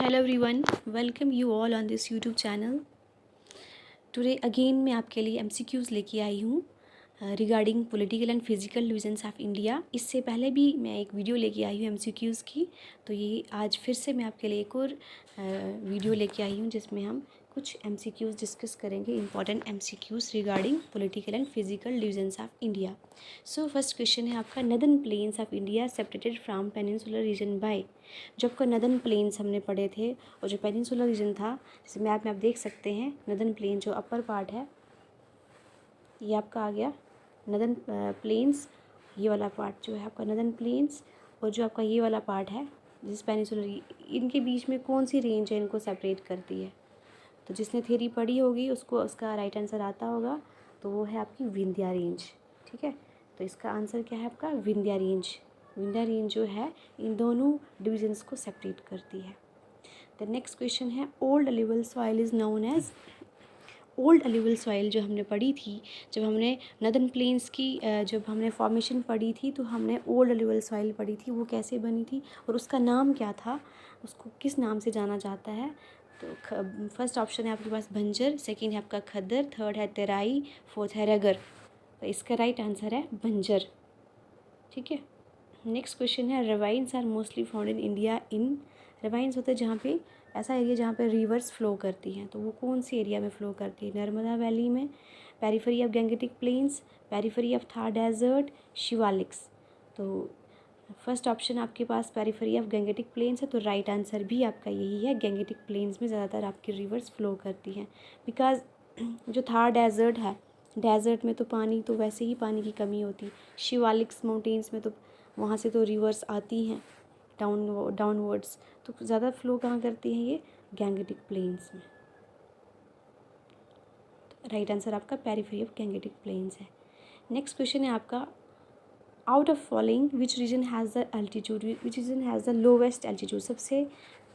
Hello everyone, welcome you all on this YouTube channel. Today again मैं आपके लिए MCQs लेके आई हूँ regarding political and physical divisions of India. इससे पहले भी मैं एक वीडियो लेके आई हूँ MCQs की, तो ये आज फिर से मैं आपके लिए एक और वीडियो लेके आई हूँ जिसमें हम कुछ MCQs डिस्कस करेंगे, important MCQs regarding political and physical divisions of India. So first question है आपका, northern plains of India separated from peninsular region by. जो आपका नदर्न प्लेन्स हमने पढ़े थे और जो पेनिनसुलर रीजन था, जैसे मैप में आप देख सकते हैं, नदर्न प्लेन जो अपर पार्ट है ये आपका आ गया नदर्न प्लेन्स। ये वाला पार्ट जो है आपका नदर्न प्लेन्स, और जो आपका ये वाला पार्ट है जिस पेनिनसुलर, इनके बीच में कौन सी रेंज है इनको सेपरेट करती है? तो जिसने थ्योरी पढ़ी होगी उसको उसका राइट आंसर आता होगा, तो वो है आपकी विंध्या रेंज। ठीक है, तो इसका आंसर क्या है आपका? विंध्या रेंज। विंध्या रेंज जो है इन दोनों डिविजन्स को सेपरेट करती है। द नेक्स्ट क्वेश्चन है, old alluvial soil is known as. Old alluvial soil जो हमने पढ़ी थी, जब हमने नदर्न प्लेन्स की जब हमने फॉर्मेशन पढ़ी थी, तो हमने ओल्ड अलुवियल सॉइल पढ़ी थी, वो कैसे बनी थी और उसका नाम क्या था, उसको किस नाम से जाना जाता है? तो फर्स्ट ऑप्शन है आपके पास बंजर, सेकंड है आपका खद्दर, थर्ड है तेराई, फोर्थ है रगर। तो इसका राइट आंसर है बंजर। ठीक है, नेक्स्ट क्वेश्चन है, ravines are mostly found in India in. Ravines होते हैं जहाँ पे ऐसा एरिया जहाँ पे रिवर्स फ्लो करती हैं, तो वो कौन सी एरिया में फ़्लो करती है? नर्मदा वैली में, periphery of Gangetic plains, periphery of Thar desert, Shivaliks. तो फर्स्ट ऑप्शन आपके पास पेरिफेरी ऑफ गैंगेटिक प्लेन्स है, तो राइट आंसर भी आपका यही है। गैंगेटिक प्लेन्स में ज़्यादातर आपकी रिवर्स फ्लो करती हैं, बिकॉज जो थार डेजर्ट है, डेजर्ट में तो पानी, तो वैसे ही पानी की कमी होती है। शिवालिक्स माउंटेन्स में तो वहाँ से तो रिवर्स आती हैं डाउनवर्ड्स, तो ज़्यादा फ्लो कहाँ करती हैं? ये गैंगेटिक प्लेन्स में। राइट आंसर आपका पेरिफेरी ऑफ गैंगेटिक प्लेन्स है। नेक्स्ट क्वेश्चन है आपका, out of following which region has the altitude, which region has the lowest altitude? सबसे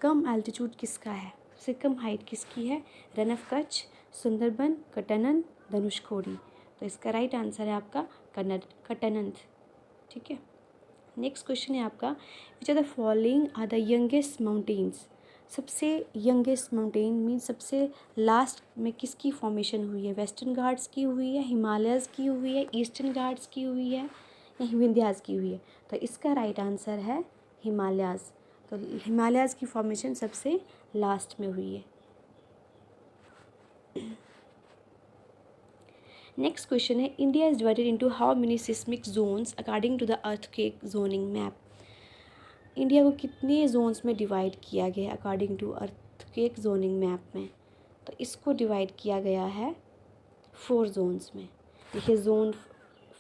कम एल्टीट्यूड किसका है, सबसे कम हाइट किसकी है? रन ऑफ कच्छ, सुंदरबन, कटनन, धनुषकोडी। तो इसका राइट आंसर है आपका कटनंथ। ठीक है, नेक्स्ट क्वेश्चन है आपका, which are the following are the youngest mountains. सबसे यंगेस्ट माउंटेन मीन्स सबसे लास्ट में किसकी फॉर्मेशन हुई है? वेस्टर्न घाट्स की हुई है, हिमालयस की हुई है, ईस्टर्न घाट्स की हुई है, या विंध्यास की हुई है? तो इसका राइट आंसर है हिमालयास। तो हिमालयास की फॉर्मेशन सबसे लास्ट में हुई है। नेक्स्ट क्वेश्चन है, India is divided into how many seismic zones according to the earthquake zoning map. India को कितने जोन्स में डिवाइड किया गया है according to earthquake zoning map में? तो इसको डिवाइड किया गया है 4 जोन्स में। देखिए, जोन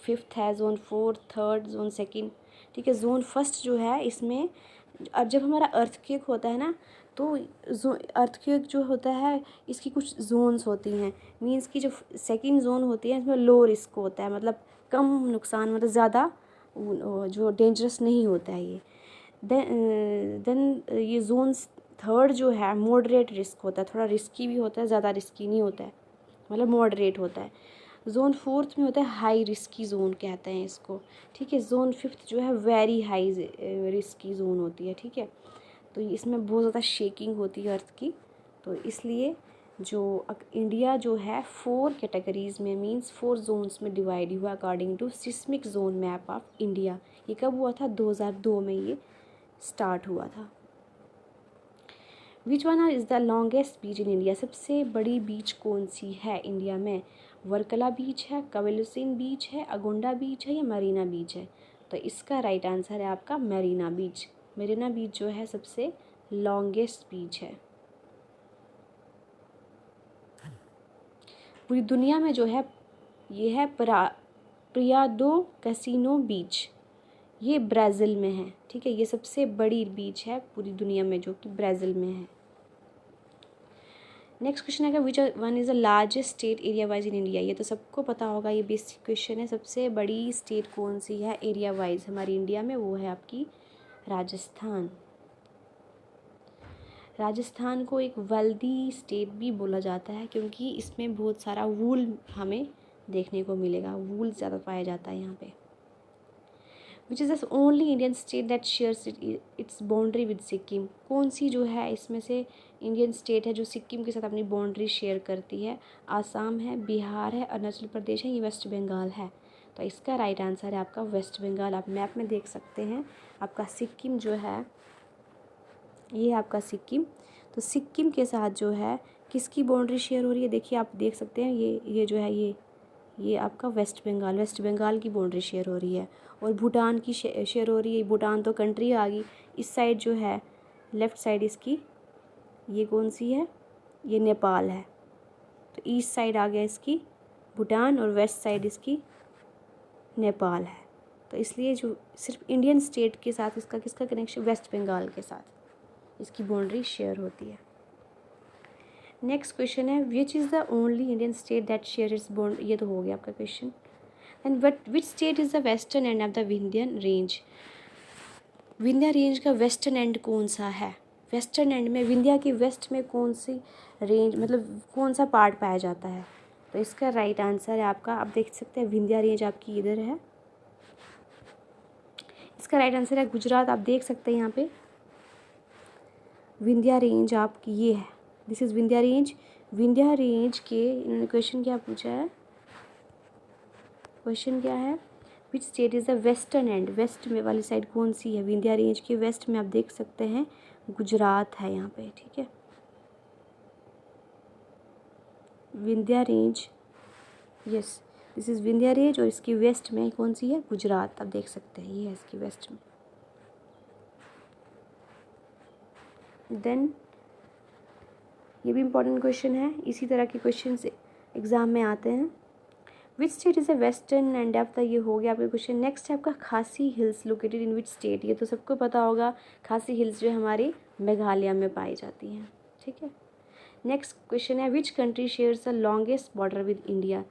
5th है, zone 4th, 3rd, zone 2nd। ठीक है, जोन 1st जो है इसमें, अब जब हमारा अर्थक्वेक होता है ना, तो अर्थक्वेक जो होता है इसकी कुछ जोन्स होती हैं, मींस कि जो 2nd जोन होती है इसमें लो रिस्क होता है, मतलब कम नुकसान, मतलब ज़्यादा जो डेंजरस नहीं होता है ये। देन ये जोन 3rd जो है मॉडरेट रिस्क होता है, थोड़ा रिस्की भी होता है, ज़्यादा रिस्की नहीं होता है, मतलब मॉडरेट होता है। जोन 4th में होता है हाई रिस्की जोन कहते हैं इसको। ठीक है, जोन 5th जो है वेरी हाई रिस्की जोन होती है। ठीक है, तो इसमें बहुत ज़्यादा शेकिंग होती है अर्थ की, तो इसलिए जो इंडिया जो है 4 कैटेगरीज़ में, मींस 4 जोन्स में डिवाइड हुआ according to seismic zone map of India. ये कब हुआ था? 2002 में ये स्टार्ट हुआ था। Which one is the longest beach in India? सबसे बड़ी बीच कौन सी है इंडिया में? वर्कला बीच है, कवलुसीन बीच है, अगोंडा बीच है, या मरीना बीच है? तो इसका राइट आंसर है आपका मरीना बीच। मरीना बीच जो है सबसे लॉन्गेस्ट बीच है। पूरी दुनिया में जो है ये है प्रियादो कैसीनो बीच, ये ब्राज़ील में है। ठीक है, ये सबसे बड़ी बीच है पूरी दुनिया में जो कि ब्राज़ील में है। नेक्स्ट क्वेश्चन है, which one is the largest state area wise in India? ये तो सबको पता होगा, ये बेसिक क्वेश्चन है। सबसे बड़ी स्टेट कौन सी है एरिया वाइज हमारी इंडिया में? वो है आपकी राजस्थान। राजस्थान को एक वेल्दी स्टेट भी बोला जाता है, क्योंकि इसमें बहुत सारा वूल हमें देखने को मिलेगा, वूल ज़्यादा पाया जाता है यहाँ पे। Which is the only Indian state that shares it's boundary with Sikkim. कौन सी जो है इसमें से इंडियन स्टेट है जो सिक्किम के साथ अपनी बाउंड्री शेयर करती है? आसाम है, बिहार है, अरुणाचल प्रदेश है, ये वेस्ट बंगाल है। तो इसका राइट आंसर है आपका वेस्ट बंगाल। आप मैप में देख सकते हैं आपका सिक्किम जो है, ये है आपका सिक्किम। तो सिक्किम के साथ जो है किसकी बाउंड्री शेयर हो रही है? देखिए आप देख सकते हैं ये जो है ये आपका वेस्ट बंगाल की बाउंड्री शेयर हो रही है। और भूटान की शेयर हो रही है। भूटान तो कंट्री आ गई। इस साइड जो है लेफ़्ट साइड इसकी, ये कौन सी है? ये नेपाल है। तो ईस्ट साइड आ गया इसकी भूटान और वेस्ट साइड इसकी नेपाल है। तो इसलिए जो सिर्फ इंडियन स्टेट के साथ इसका किसका कनेक्शन? वेस्ट बंगाल के साथ इसकी बाउंड्री शेयर होती है। नेक्स्ट क्वेश्चन है which is the only Indian state that share its boundary. ये तो हो गया आपका question. And but which state is the western end of the Vindhyan range. Vindhya range का वेस्टर्न एंड कौन सा है? वेस्टर्न एंड में विंध्या की वेस्ट में कौन सी रेंज, मतलब कौन सा पार्ट पाया जाता है? तो इसका राइट आंसर है आपका, आप देख सकते हैं विंध्या रेंज आपकी इधर है। इसका राइट आंसर है गुजरात। आप देख सकते हैं यहाँ पे विंध्या रेंज आपकी ये है। This is Vindhya range. Vindhya range के इन्होंने क्वेश्चन क्या पूछा है? क्वेश्चन क्या है? Which state is the western end, west में वाली साइड कौन सी है? विंध्या रेंज के वेस्ट में आप देख सकते हैं गुजरात है यहाँ पे। ठीक है, Vindhya range, yes this is Vindhya range. और इसकी वेस्ट में कौन सी है? गुजरात। आप देख सकते हैं ये है इसकी वेस्ट में। देन ये भी इम्पोर्टेंट क्वेश्चन है, इसी तरह के क्वेश्चन एग्ज़ाम में आते हैं। विच state is the western end of the, ये हो गया आपका क्वेश्चन। नेक्स्ट है आपका खासी hills located in which state. ये तो सबको पता होगा, खासी हिल्स जो हमारी मेघालय में पाई जाती हैं। ठीक है, नेक्स्ट क्वेश्चन है which country shares the longest border with India.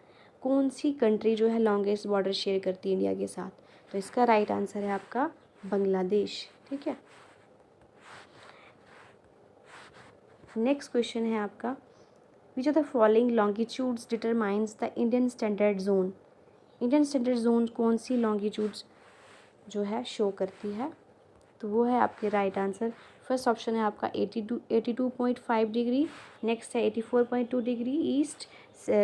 कौन सी कंट्री जो है लॉन्गेस्ट बॉर्डर शेयर करती है इंडिया के साथ? तो इसका राइट आंसर है आपका बांग्लादेश। ठीक है, नेक्स्ट क्वेश्चन है आपका which are the following longitudes determines the Indian standard zone. Indian standard zone कौन सी लॉन्गिट्यूड्स जो है शो करती है? तो वो है आपके राइट आंसर। फर्स्ट ऑप्शन है आपका 82.5 डिग्री, नेक्स्ट है 84.2 डिग्री ईस्ट,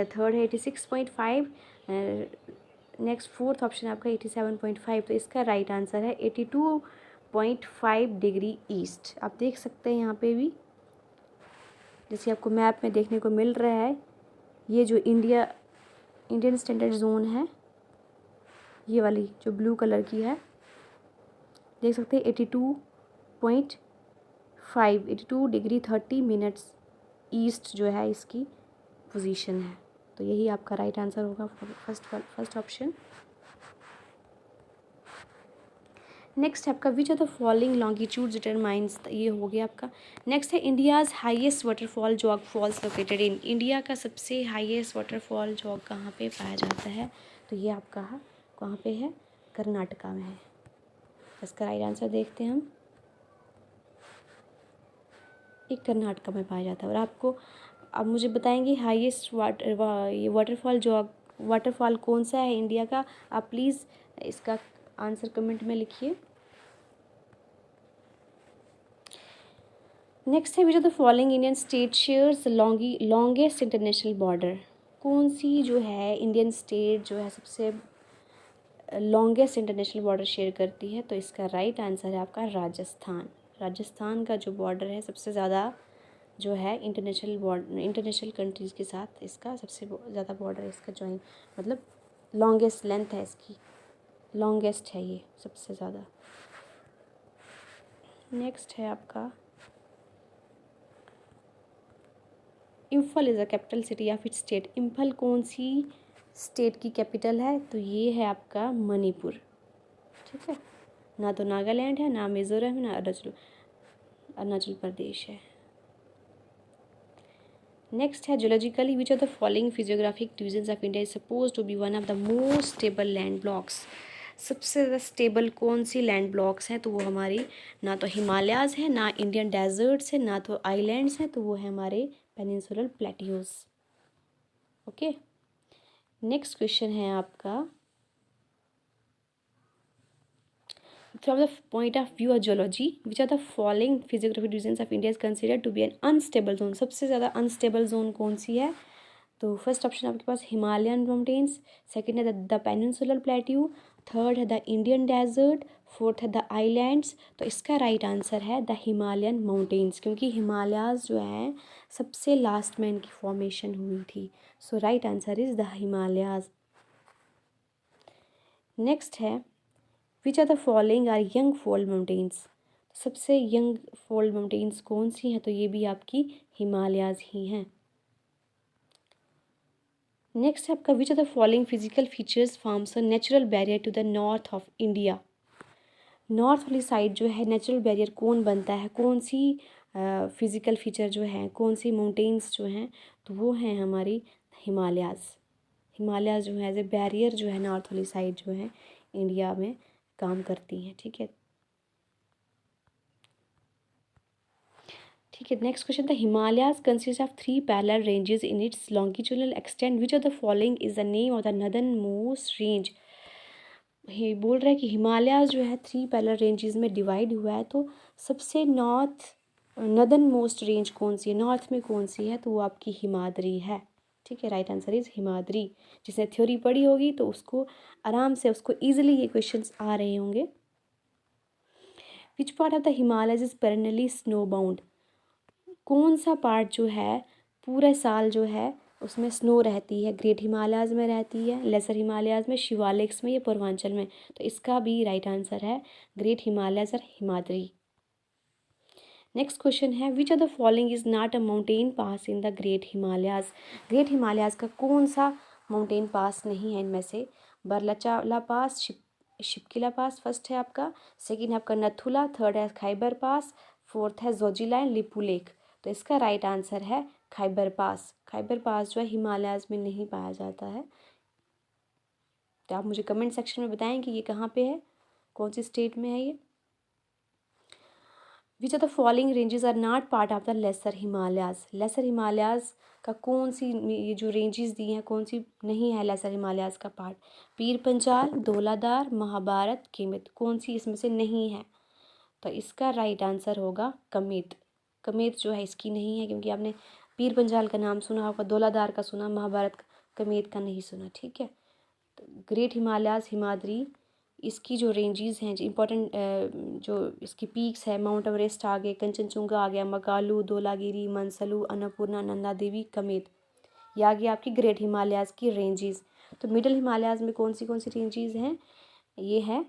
थर्ड है 86.5, नेक्स्ट फोर्थ ऑप्शन है आपका 87.5। तो इसका राइट आंसर है 82.5 डिग्री ईस्ट। आप देख सकते हैं यहाँ पे भी जैसे आपको मैप में देखने को मिल रहा है, ये जो इंडियन स्टैंडर्ड जोन है, ये वाली जो ब्लू कलर की है, देख सकते हैं 82 डिग्री 30 मिनट्स ईस्ट जो है इसकी पोजीशन है। तो यही आपका राइट आंसर होगा फर्स्ट ऑप्शन। नेक्स्ट है आपका which are the following longitudes determines, ये हो गया आपका। नेक्स्ट है India's highest waterfall Jog falls located in. India का सबसे हाईएस्ट वाटरफॉल जॉग कहाँ पे पाया जाता है? तो ये आपका कहाँ पे है? कर्नाटका में है। इसका राइट आंसर देखते हैं हम, ये कर्नाटका में पाया जाता है। और आपको अब मुझे बताएंगे हाईएस्ट ये वाटरफॉल कौन सा है इंडिया का? आप प्लीज़ इसका आंसर कमेंट में लिखिए। नेक्स्ट है which are the following Indian state shares longest international border. कौन सी जो है इंडियन स्टेट जो है सबसे लॉन्गेस्ट इंटरनेशनल बॉर्डर शेयर करती है? तो इसका राइट आंसर है आपका राजस्थान। राजस्थान का जो बॉर्डर है सबसे ज़्यादा जो है इंटरनेशनल कंट्रीज़ के साथ इसका सबसे ज़्यादा बॉर्डर इसका ज्वाइन, मतलब लॉन्गेस्ट लेंथ है इसकी, लॉन्गेस्ट है ये सबसे ज़्यादा। नेक्स्ट है आपका Imphal is a capital city of its state. Imphal कौन सी स्टेट की कैपिटल है? तो ये है आपका मणिपुर। ठीक है, ना तो नागालैंड है, ना मिज़ोरम है, ना अरुणाचल प्रदेश है। नेक्स्ट है geologically which are the following physiographic divisions of India is suppose to be one of the most stable land blocks. सबसे ज़्यादा स्टेबल कौन सी लैंड ब्लॉक्स हैं? तो वो हमारी ना तो हिमालयाज़ हैं, ना इंडियन डेजर्ट्स हैं, ना तो आइलैंड्स हैं, तो वो है हमारे peninsular plateaus. Okay, next question है आपका from the point of view of geology, which are the following physiographic regions of India is considered to be an unstable zone? सबसे ज़्यादा अनस्टेबल जोन कौन सी है? तो फर्स्ट ऑप्शन आपके पास Himalayan mountains, second है द पेनिनसुलर प्लेट्यू, थर्ड है the Indian desert, fourth है द आइलैंड्स। तो इसका राइट आंसर है द हिमालयन माउंटेन्स, क्योंकि हिमालयाज़ जो है सबसे लास्ट में इनकी फॉर्मेशन हुई थी। So right answer is the Himalayas. Next है which are the following are young fold mountains? सबसे यंग फोल्ड माउंटेन्स कौन सी हैं? तो ये भी आपकी हिमालयाज़ ही हैं। नेक्स्ट है आपका which are the following physical features forms a natural barrier to the north of India? North वाली साइड जो है नेचुरल बैरियर कौन बनता है? कौन सी फिजिकल फीचर जो है, कौन सी माउंटेन्स जो हैं? तो वो हैं हमारी हिमालयाज़। हिमालयाज़ जो है एज ए बैरियर जो है नॉर्थ वाली साइड जो है इंडिया में काम करती हैं। ठीक है, ठीक है। नेक्स्ट क्वेश्चन था Himalayas consist of 3 parallel ranges in its longitudinal extent, which of the following is the name of the northern most range? ये बोल रहा है कि हिमालयाज जो है 3 पैरेलल रेंजेस में डिवाइड हुआ है, तो सबसे नदर्न मोस्ट रेंज कौन सी है, नॉर्थ में कौन सी है? तो वो आपकी हिमाद्री है। ठीक है, राइट आंसर इज हिमाद्री। जिसने थ्योरी पढ़ी होगी तो उसको आराम से, उसको ईजिली ये क्वेश्चंस आ रहे होंगे। Which part of the Himalayas is perennially snow bound? कौन सा पार्ट जो है पूरे साल जो है उसमें स्नो रहती है? ग्रेट हिमालयाज़ में रहती है, लेसर हिमालयाज़ में, शिवालिक्स में या पूर्वांचल में? तो इसका भी राइट आंसर है ग्रेट हिमालयाज़ और हिमाद्री। नेक्स्ट क्वेश्चन है which of the following is not a mountain pass in the great Himalayas? Great Himalayas का कौन सा माउंटेन पास नहीं है इनमें से? बरलाचाला पास, शिपकिला पास फर्स्ट है आपका, सेकेंड है आपका नथुला, थर्ड है खैबर पास, फोर्थ है जोजिला एंड लिपू लेक। तो इसका राइट आंसर है खैबर पास। खैबर पास जो है हिमालयाज़ में नहीं पाया जाता है। तो आप मुझे कमेंट सेक्शन में बताएं कि ये कहाँ पे है, कौन सी स्टेट में है ये। Which of the following ranges are not part of the lesser Himalayas? Lesser Himalayas का कौन सी, ये जो रेंजेस दी हैं कौन सी नहीं है लेसर हिमालयाज़ का पार्ट? पीर पंजाल, धौलाधार, महाभारत, केमित। कौन सी इसमें से नहीं है? तो इसका राइट आंसर होगा कमेत। कमेत जो है इसकी नहीं है, क्योंकि आपने पीर पंजाल का नाम सुना होगा, धौलाधार का सुना, महाभारत का, कमेत का नहीं सुना। ठीक है, तो ग्रेट हिमालयाज़ हिमाद्री, इसकी जो रेंजेस हैं जो इम्पोर्टेंट, जो इसकी पीक्स है, माउंट एवरेस्ट आ गए, कंचनजुंगा आ गया, मकालू, धौलागिरी, मनसलू, अन्नपूर्णा, नंदा देवी, कमेत। ये आ गया आपकी ग्रेट हिमालयाज़ की रेंजेस। तो मिडिल हिमालयाज़ में कौन सी रेंजेस हैं? ये है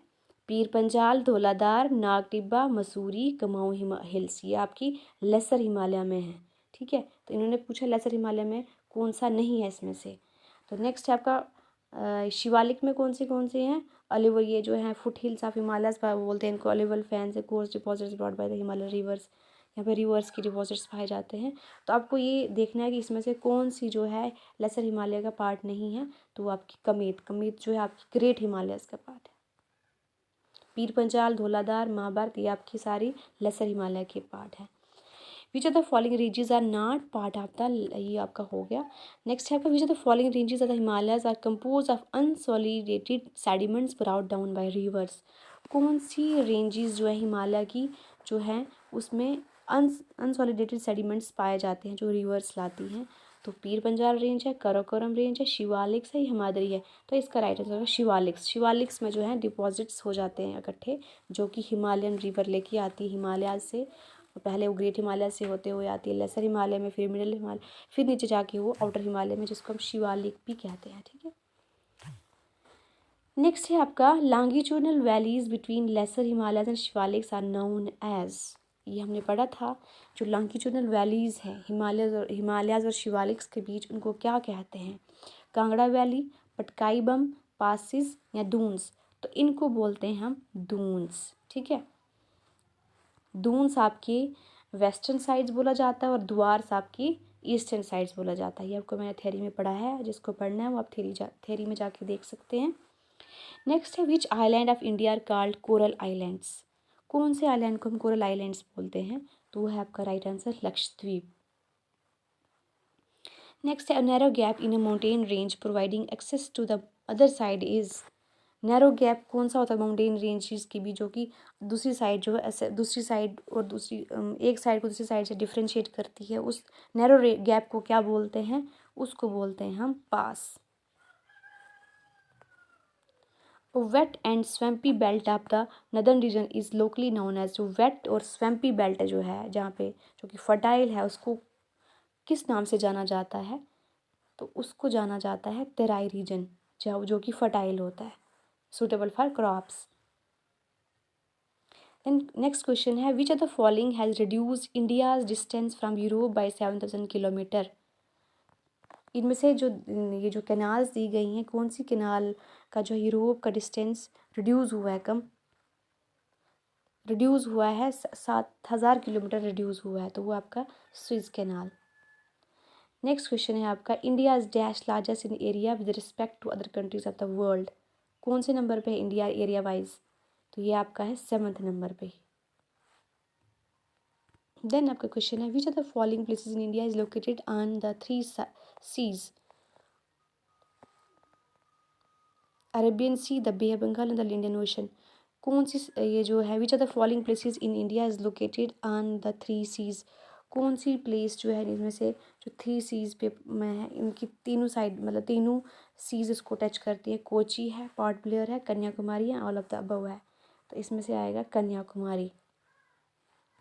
पीर पंजाल, धौलाधार, नाग टिब्बा, मसूरी, कुमाऊं हिल्स। ये आपकी लेसर हिमालय में है। ठीक है, तो इन्होंने पूछा लेसर हिमालय में कौन सा नहीं है इसमें से। तो नेक्स्ट है आपका शिवालिक में कौन से हैं? ऑलिव, ये जो है फुट हिल्स ऑफ हिमालयस बोलते हैं इनको, ऑलिवल फैंस है, course deposits brought by the Himalaya reverse. यहाँ पे रिवर्स की डिपॉजिट्स पाए जाते हैं। तो आपको ये देखना है कि इसमें से कौन सी जो है लेसर हिमालय का पार्ट नहीं है। तो आपकी कमेत जो है आपकी ग्रेट हिमालयस का पार्ट है। पीर पंजाल, धौलाधार, महाभारत, ये आपकी सारी लेसर हिमालय के पार्ट है। Which of the following ranges are not part of the, ये आपका हो गया। नेक्स्ट है आपका which of the following ranges of the Himalayas are compose of unconsolidated sediments brought down by rivers? कौन सी रेंजेस जो है हिमालय की जो है उसमें अनसॉलिडेटेड सेडिमेंट्स पाए जाते हैं जो रिवर्स लाती हैं? तो पीर पंजाल रेंज है, कराकोरम रेंज है, शिवालिक्स है, हिमाद्री है। तो इसका राइट आंसर होगा शिवालिक्स। शिवालिक्स में जो है डिपॉजिट्स हो जाते हैं इकट्ठे, जो कि हिमालयन रिवर लेके आती है हिमालय से। पहले वो ग्रेट हिमालय से होते हुए आती है लेसर हिमालय में, फिर मिडिल हिमालय, फिर नीचे जाके वो आउटर हिमालय में, जिसको हम शिवालिक भी कहते हैं। ठीक है, नेक्स्ट है आपका longitudinal valleys between lesser Himalayas and Shivaliks are known as. ये हमने पढ़ा था, जो लॉन्गिट्यूडनल वैलीज हैं हिमालयाज और शिवालिक्स के बीच, उनको क्या कहते हैं? कांगड़ा वैली, पटकाई बम, पासिस या दून्स? तो इनको बोलते हैं हम दून्स। ठीक है, दून्स आपके वेस्टर्न साइड्स बोला जाता है और द्वार्स आपकी ईस्टर्न साइड्स बोला जाता है। ये आपको मैंने थ्योरी में पढ़ा है, जिसको पढ़ना है वो आप थ्योरी में जाके देख सकते हैं। नेक्स्ट है which island of India are called coral islands? कौन से आइलैंड को हम कोरल आइलैंड्स बोलते हैं? तो वो है आपका राइट आंसर लक्षद्वीप। नेक्स्ट है a narrow gap in a mountain range providing access to the other side is? Narrow gap कौन सा होता है माउंटेन रेंजेस के बीच, जो कि दूसरी साइड जो है ऐसे दूसरी साइड और दूसरी एक साइड को दूसरी साइड से डिफ्रेंशिएट करती है, उस नैरो गैप को क्या बोलते हैं, उसको बोलते हैं हम पास। Wet and swampy belt of the northern region is locally known as, जो वेट और स्वैम्पी बेल्ट जो है जहाँ पे जो कि फर्टाइल है, उसको किस नाम से जाना जाता है, तो उसको जाना जाता है तेराई रीजन, जो कि फर्टाइल होता है, suitable for crops. Then next question है which of the following has reduced India's distance from Europe by 7,000 kilometre. इनमें से जो ये जो कैनाल्स दी गई हैं, कौन सी कैनाल का जो यूरोप का डिस्टेंस रिड्यूस हुआ है, कम रिड्यूस हुआ है, 7,000 किलोमीटर रिड्यूस हुआ है, तो वो आपका स्विस कैनाल। नेक्स्ट क्वेश्चन है आपका India is dash largest in area with respect to other countries of the world. कौन से नंबर पे है इंडिया एरिया वाइज, तो ये आपका है 7th नंबर पे। देन आपका क्वेश्चन है which are the following places in India is located on the 3 seas, Arabian sea, the bay of Bengal and the Indian ocean. कौन सी ये जो है which are the following places in India is located on the 3 seas, कौन सी place जो है इनमें से जो 3 सीज पे में है, इनकी तीनों साइड मतलब तीनों सीज इसको टच करती है, कोची है, पोर्ट ब्लेयर है, कन्याकुमारी है, ऑल ऑफ द अबव है, तो इसमें से आएगा कन्याकुमारी।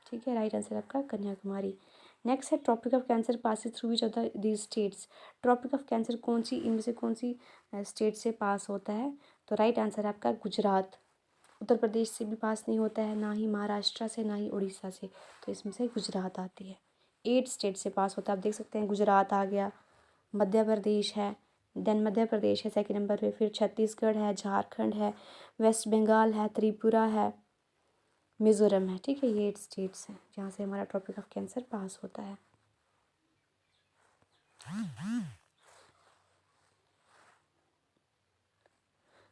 ठीक है, राइट आंसर आपका कन्याकुमारी। नेक्स्ट है tropic of cancer passes through which of these states स्टेट्स। ट्रॉपिक ऑफ कैंसर कौन सी इनमें से कौन सी स्टेट से पास होता है, तो राइट आंसर है आपका गुजरात। उत्तर प्रदेश से भी पास नहीं होता है, ना ही महाराष्ट्र से, ना ही उड़ीसा से, तो इसमें से गुजरात आती है। 8 स्टेट से पास होता है, आप देख सकते हैं गुजरात आ गया, मध्य प्रदेश है, देन मध्य प्रदेश है सेकंड नंबर पे, फिर छत्तीसगढ़ है, झारखंड है, वेस्ट बंगाल है, त्रिपुरा है, मिज़ोरम है। ठीक है, ये 8 स्टेट्स हैं जहाँ से हमारा ट्रॉपिक ऑफ कैंसर पास होता है।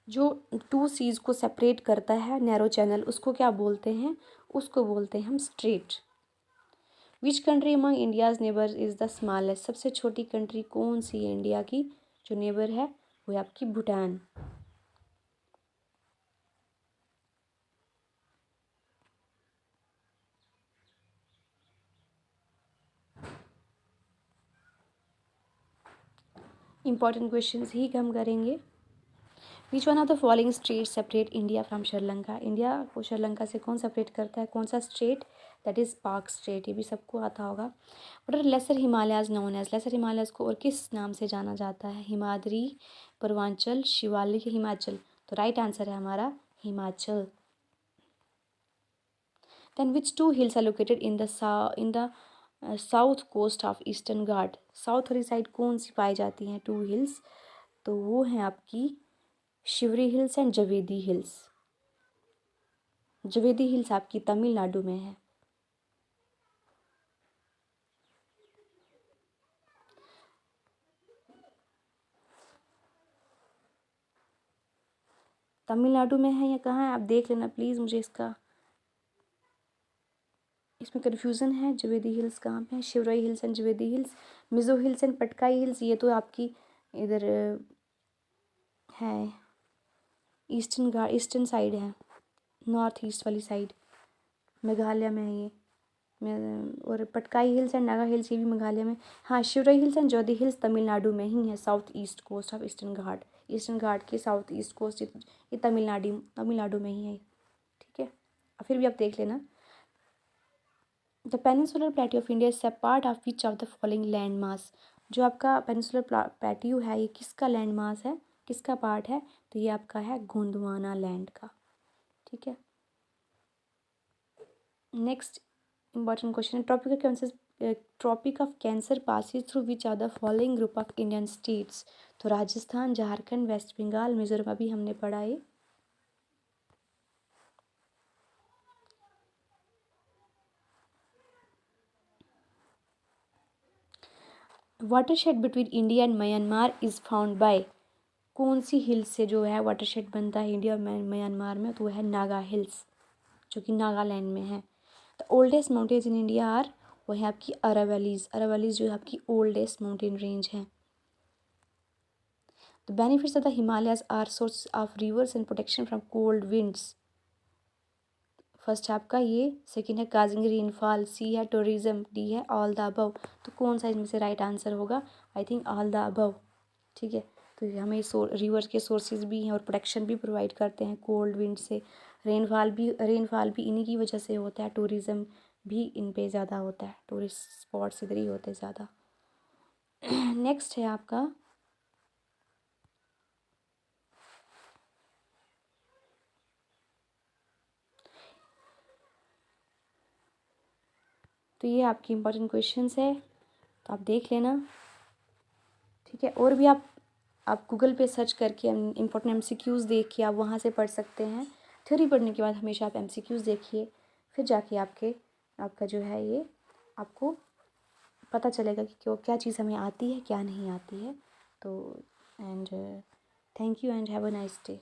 जो 2 सीज को सेपरेट करता है नैरो चैनल, उसको क्या बोलते हैं, उसको बोलते हैं हम straight. Which country among India's neighbour is the smallest, सबसे छोटी कंट्री कौन सी है इंडिया की जो नेबर है, वो है आपकी भूटान। इंपॉर्टेंट क्वेश्चंस ही हम करेंगे। Which one of the following state separate India from Sri Lanka, India को श्रीलंका से कौन सेपरेट करता है, कौन सा state, that is Palk strait, ये भी सबको आता होगा। But lesser Himalayas known as, lesser Himalayas को और किस नाम से जाना जाता है, हिमाद्री, पूर्वांचल, शिवालिक, हिमाचल, तो राइट आंसर है हमारा Himachal. Then which 2 hills are located in the south coast of eastern ghat, south वाली साइड कौन सी पाई जाती हैं 2 हिल्स, तो वो हैं आपकी Shevaroy hills and Javadi hills. Javadi hills आपकी तमिलनाडु में है। तमिलनाडु में है या कहाँ है, आप देख लेना प्लीज़, मुझे इसमें कन्फ्यूज़न है। जवेदी हिल्स कहाँ पे है, Shevaroy hills and Javadi hills, Mizo hills and Patkai hills, ये तो आपकी इधर है ईस्टर्न साइड है, नॉर्थ ईस्ट वाली साइड, मेघालय में है ये। और Patkai hills and Naga hills ये भी मेघालय में। हाँ, Shevaroy hills and Javadi hills Tamil Nadu में ही है, south east coast of eastern ghat, eastern ghat के साउथ ईस्ट कोस्ट, ये तमिलनाडु में ही है। ठीक है, और फिर भी आप देख लेना। The peninsular plateau of India is a part of which of the following land mass, जो आपका पेनिनसुलर प्लेट्यू है ये किसका लैंड मास है, किसका पार्ट है, तो ये आपका है गोंडवाना लैंड का। ठीक है, नेक्स्ट इंपॉर्टेंट क्वेश्चन है tropic of cancer passes through which are the following group of Indian states, तो राजस्थान, झारखंड, वेस्ट बंगाल, मिजोरम, अभी हमने पढ़ा है। Watershed between India and Myanmar is found by, कौन सी हिल्स से जो है वाटरशेड बनता है इंडिया और म्यांमार में, तो वो है नागा हिल्स, जो कि नागालैंड में है। The oldest mountains in India are, वो है आपकी अरावलीज, अरावलीज जो है आपकी ओल्डेस्ट माउंटेन रेंज है। The benefits of the Himalayas are source of rivers and protection from cold winds. First है आपका ये, सेकंड है काजिंग रेनफॉल, सी है टूरिज्म, डी है ऑल द अबव। तो कौन सा इसमें से राइट आंसर होगा? I think all the above. ठीक है, तो ये हमें रिवर के सोर्सेज भी हैं और प्रोटेक्शन भी प्रोवाइड करते हैं कोल्ड विंड से। रेनफॉल भी इन्हीं की वजह से होता है। टूरिज़्म भी इन पे ज़्यादा होता है, टूरिस्ट स्पॉट्स इधर ही होते हैं ज़्यादा। नेक्स्ट है आपका तो ये आपकी इंपॉर्टेंट क्वेश्चंस है, तो आप देख लेना। ठीक है, और भी आप गूगल पे सर्च करके इम्पोर्टेंट एमसीक्यूज़ देख के आप वहाँ से पढ़ सकते हैं। थ्योरी पढ़ने के बाद हमेशा आप एमसीक्यूज़ देखिए, फिर जाके आपका जो है ये आपको पता चलेगा कि क्यों क्या चीज़ हमें आती है क्या नहीं आती है। तो and thank you and have a nice day.